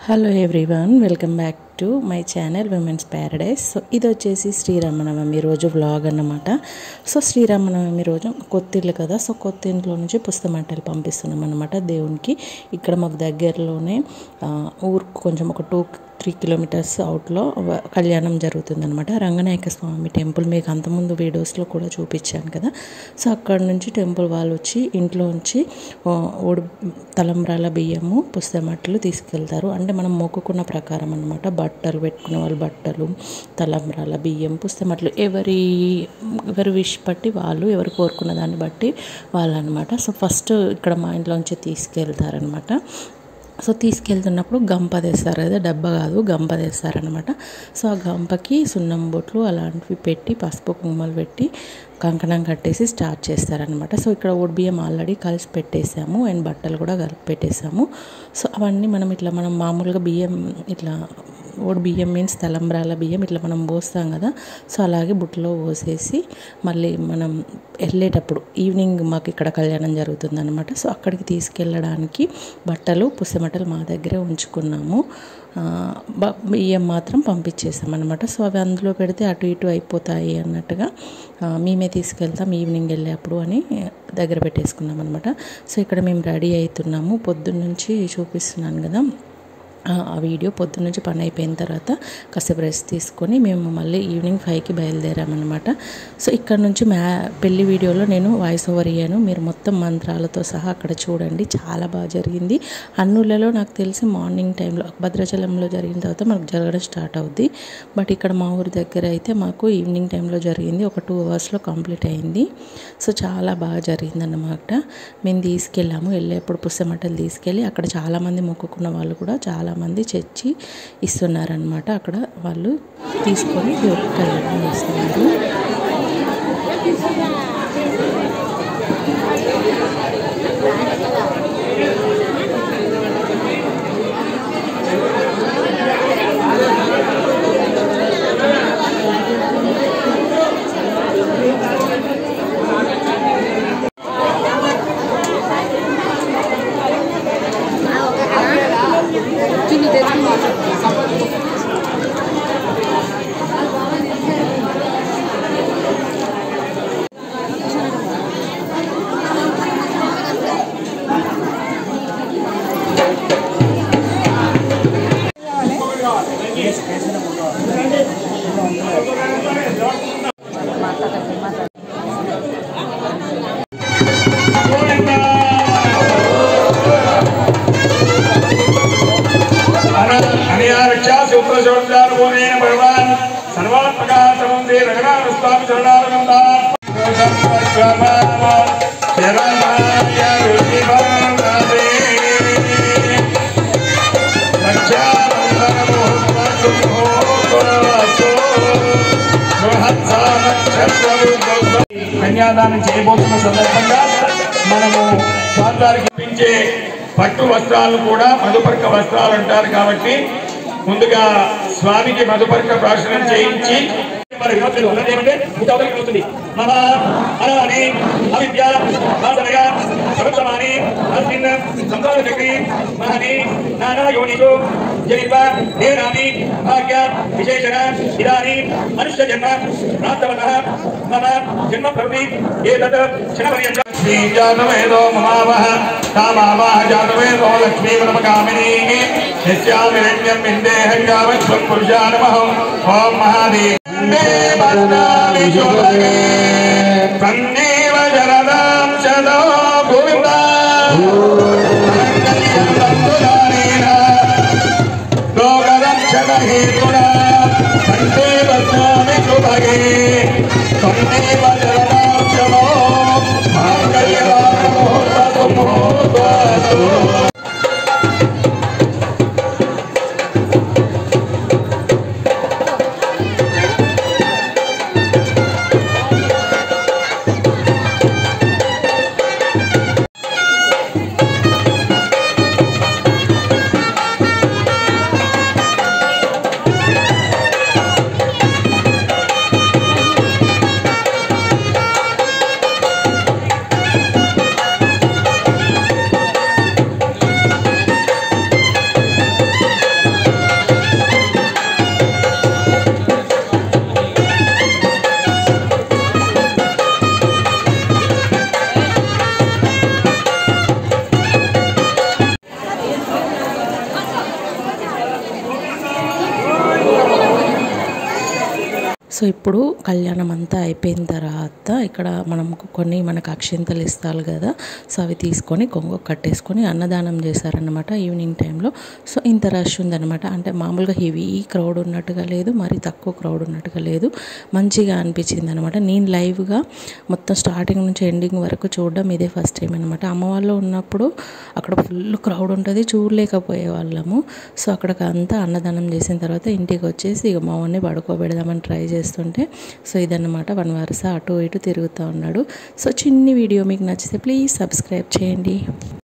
Hello everyone, welcome back to my channel women's Paradise. So ఇది వచ్చేసి శ్రీరామనవమి రోజు vlog అన్నమాట. సో శ్రీరామనవమి రోజు కొత్త ఇల్లు కదా, సో కొత్త ఇంట్లో నుంచి పుస్తమంటలు పంపిస్తున్నాం అనమాట దేవునికి. ఇక్కడ మాకు దగ్గరలోనే ఊరికి కొంచెం ఒక 2-3 కిలోమీటర్స్ అవుట్లో కళ్యాణం జరుగుతుందనమాట. రంగనాయక స్వామి టెంపుల్ మీకు అంతకుముందు వీడియోస్లో కూడా చూపించాను కదా. సో అక్కడ నుంచి టెంపుల్ వాళ్ళు వచ్చి ఇంట్లో నుంచి తలంబ్రాల బియ్యము పుస్తమట్టలు తీసుకెళ్తారు. అంటే మనం మొక్కుకున్న ప్రకారం అనమాట. బట్టలు పెట్టుకునే వాళ్ళు బట్టలు, తలంబ్రాల బియ్యం, పుస్తమట్టలు ఎవరి విష్ బట్టి వాళ్ళు, ఎవరు కోరుకున్న దాన్ని బట్టి వాళ్ళు అనమాట. సో ఫస్ట్ ఇక్కడ మా ఇంట్లోంచి తీసుకెళ్తారనమాట. సో తీసుకెళ్తున్నప్పుడు గంప తెస్తారు కదా, డబ్బా కాదు గంప తెస్తారనమాట. సో ఆ గంపకి సున్నం బొట్లు అలాంటివి పెట్టి పసుపు కుంకుమలు పెట్టి కంకణం కట్టేసి స్టార్ట్ చేస్తారనమాట. సో ఇక్కడ బియ్యం ఆల్రెడీ కలిసి పెట్టేసాము అండ్ బట్టలు కూడా కలిపి పెట్టేసాము. సో అవన్నీ మనం మామూలుగా బియ్యం ఇట్లా బియ్యం మీన్స్ తలంబ్రాల బియ్యం ఇట్లా మనం పోస్తాం కదా. సో అలాగే బుట్టలో పోసేసి మళ్ళీ మనం వెళ్ళేటప్పుడు ఈవినింగ్ మాకు ఇక్కడ కళ్యాణం జరుగుతుందన్నమాట. సో అక్కడికి తీసుకెళ్ళడానికి బట్టలు పుస్తమట్టలు మా దగ్గరే ఉంచుకున్నాము. బియ్యం మాత్రం పంపించేసాం అనమాట. సో అవి అందులో పెడితే అటు ఇటు అయిపోతాయి అన్నట్టుగా మేమే తీసుకెళ్తాం ఈవినింగ్ వెళ్ళేప్పుడు అని దగ్గర పెట్టేసుకున్నాం అనమాట. సో ఇక్కడ మేము రెడీ అవుతున్నాము. పొద్దున్న నుంచి చూపిస్తున్నాను కదా ఆ వీడియో. పొద్దున్న నుంచి పని అయిపోయిన తర్వాత కాసేపు రెస్ట్ తీసుకొని మేము మళ్ళీ ఈవినింగ్ 5కి బయలుదేరామన్నమాట. సో ఇక్కడ నుంచి పెళ్లి వీడియోలో నేను వాయిస్ ఓవర్ ఇయ్యాను, మీరు మొత్తం మంత్రాలతో సహా అక్కడ చూడండి. చాలా బాగా జరిగింది. అన్నూళ్ళలో నాకు తెలిసి మార్నింగ్ టైంలో, భద్రాచలంలో జరిగిన తర్వాత మనకు జరగడం స్టార్ట్ అవుద్ది. బట్ ఇక్కడ మా ఊరి దగ్గర అయితే మాకు ఈవినింగ్ టైంలో జరిగింది. ఒక 2 అవర్స్లో కంప్లీట్ అయింది. సో చాలా బాగా జరిగిందన్నమాట. మేము తీసుకెళ్ళాము. వెళ్ళేప్పుడు పుస్తమట్టలు తీసుకెళ్ళి అక్కడ చాలామంది మొక్కుకున్న వాళ్ళు కూడా చాలామంది చచ్చి ఇస్తున్నారనమాట. అక్కడ వాళ్ళు తీసుకొని దేవుడికి కళ్యాణం చేస్తున్నారు. भगवान सर्वात्मका समुद्रे रघुनाथ కన్యాదానం చేయబోతున్న సందర్భంగా మనము స్వామివారికి ఇప్పించే పట్టు వస్త్రాలను కూడా మధుపర్క వస్త్రాలు అంటారు. కాబట్టి ముందుగా స్వామికి మధుపర్క ప్రాశనం చేయించి మన విమర్శలు ఉన్నదేమంటే అవుతుంది. మమ అనాని అవిద్య వాసనయ సర్వసమాని అస్మిన్ సంసార చక్రి మహని నానా యోనిషు జనిత్వా దేనాని భాగ్య విశేషణ ఇదాని మనుష్య జన్మ ప్రాప్తవతః మమ జన్మ ప్రవృత్తి ఏతత్ క్షణపర్యంతం శ్రీజాతవేదో మమావహ కామావహ జాతవేదో లక్ష్మీ మనమకామినీ యస్యామిరణ్యం విందేహం యావత్స్వం పురుషానమహం ఓం మహాదేవ్ సంజీవ జరదాం శదో గోవింద లోకరక్షణ హేతునా కంటే బద్నామి శుభగే సంజీవ జరదాం శదో మాంగళ్యవాన్ ముహూర్తసు ముహూర్తసు. సో ఇప్పుడు కళ్యాణం అంతా అయిపోయిన తర్వాత ఇక్కడ మనకు అక్షింతలు ఇస్తారు కదా, సో అవి తీసుకొని కొంగు కట్టేసుకొని అన్నదానం చేశారనమాట ఈవినింగ్ టైంలో. సో ఇంత రష్ ఉందన్నమాట. అంటే మామూలుగా హెవీ క్రౌడ్ ఉన్నట్టుగా లేదు, మరి తక్కువ క్రౌడ్ ఉన్నట్టుగా లేదు, మంచిగా అనిపించింది అనమాట. నేను లైవ్గా మొత్తం స్టార్టింగ్ నుంచి ఎండింగ్ వరకు చూడడం ఇదే ఫస్ట్ టైం అనమాట. అమ్మవాళ్ళు ఉన్నప్పుడు అక్కడ ఫుల్ క్రౌడ్ ఉంటుంది, చూడలేకపోయే వాళ్ళము. సో అక్కడికి అంతా అన్నదానం చేసిన తర్వాత ఇంటికి వచ్చేసి ఇక మా వాడిని పడుకోబెడదామని ట్రై చేస్తుంటే సో ఇదన్నమాట, 1 వరుస అటు ఇటు తిరుగుతూ ఉన్నాడు. సో చిన్ని వీడియో మీకు నచ్చితే ప్లీజ్ సబ్స్క్రైబ్ చేయండి.